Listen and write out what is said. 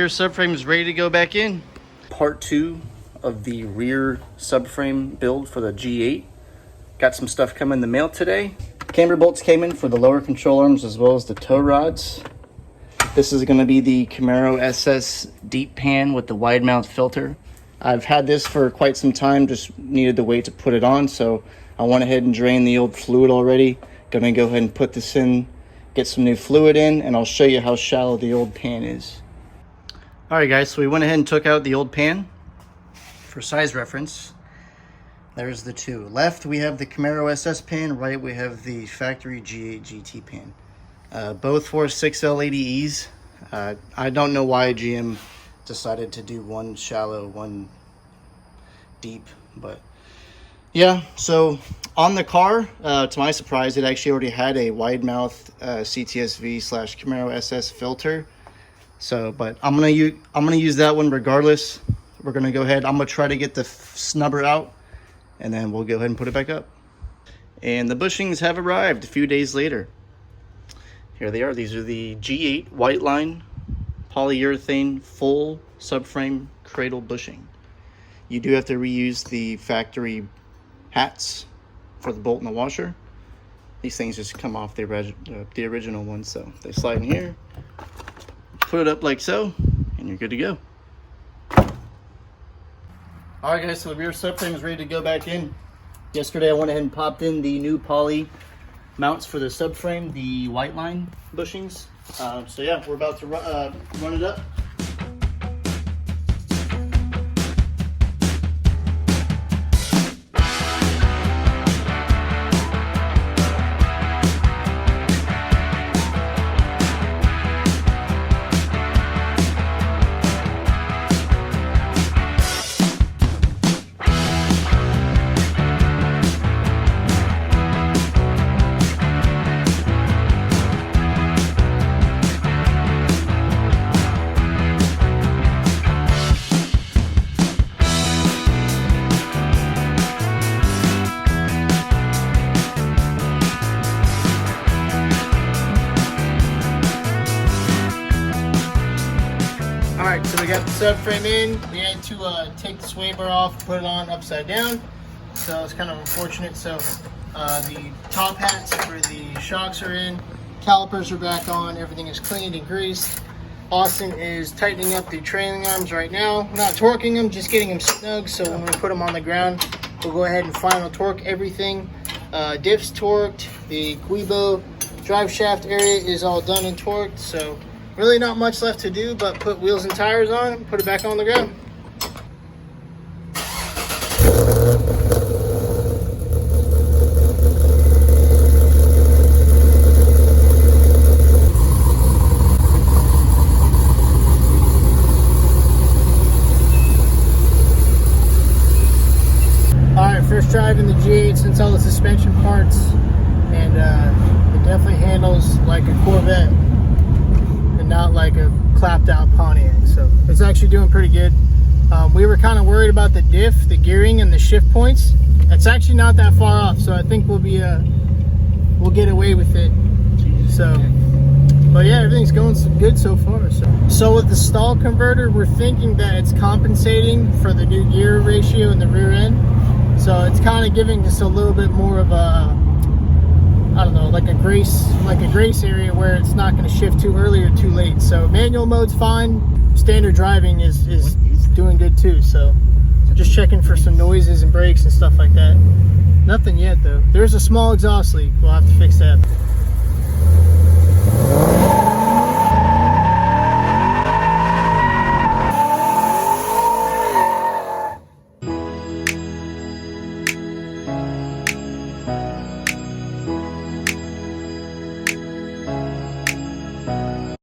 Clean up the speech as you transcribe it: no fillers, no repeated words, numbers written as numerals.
rear subframe is ready to go back in. Part 2 of the rear subframe build for the G8. Got some stuff coming in the mail today. Camber bolts came in for the lower control arms as well as the tow rods. This is going to be the Camaro SS deep pan with the wide mouth filter. I've had this for quite some time, just needed to wait to put it on, so I went ahead and drained the old fluid already. Gonna go ahead and put this in, get some new fluid in, and I'll show you how shallow the old pan is. Alright guys, so we went ahead and took out the old pan. For size reference, there's the two. Left we have the Camaro SS pan, right we have the factory G8 GT pan. Both for 6L80Es. I don't know why GM decided to do one shallow, one deep, but yeah. So on the car, to my surprise, it actually already had a wide mouth CTSV / Camaro SS filter. So, but I'm gonna use that one regardless. We're gonna go ahead. I'm gonna try to get the snubber out, and then we'll go ahead and put it back up. And the bushings have arrived a few days later. Here they are. These are the G8 white line polyurethane full subframe cradle bushing. You do have to reuse the factory hats for the bolt and the washer. These things just come off the original ones, so they slide in here, put it up like so, and you're good to go. Alright guys, so the rear subframe is ready to go back in. Yesterday I went ahead and popped in the new poly mounts for the subframe, the white line bushings. So yeah, we're about to run it up. Alright, so we got the subframe in. We had to take the sway bar off, put it on upside down. So it's kind of unfortunate. So the top hats for the shocks are in. Calipers are back on. Everything is cleaned and greased. Austin is tightening up the trailing arms right now. Not torquing them, just getting them snug. So when we put them on the ground, we'll go ahead and final torque everything. Diffs torqued. The Guibo drive shaft area is all done and torqued. So really not much left to do but put wheels and tires on and put it back on the ground. Alright, first drive in the G8 since all the suspension parts, and it definitely handles like a Corvette, not like a clapped out Pontiac, so it's actually doing pretty good. We were kind of worried about the diff, the gearing, and the shift points. It's actually not that far off, so I think we'll get away with it. So, but yeah, everything's going good so far. So with the stall converter, we're thinking that it's compensating for the new gear ratio in the rear end. So it's kind of giving us a little bit more of a, I don't know, like a grace area where it's not going to shift too early or too late. So manual mode's fine. Standard driving is doing good too. So just checking for some noises and brakes and stuff like that. Nothing yet though. There's a small exhaust leak. We'll have to fix that.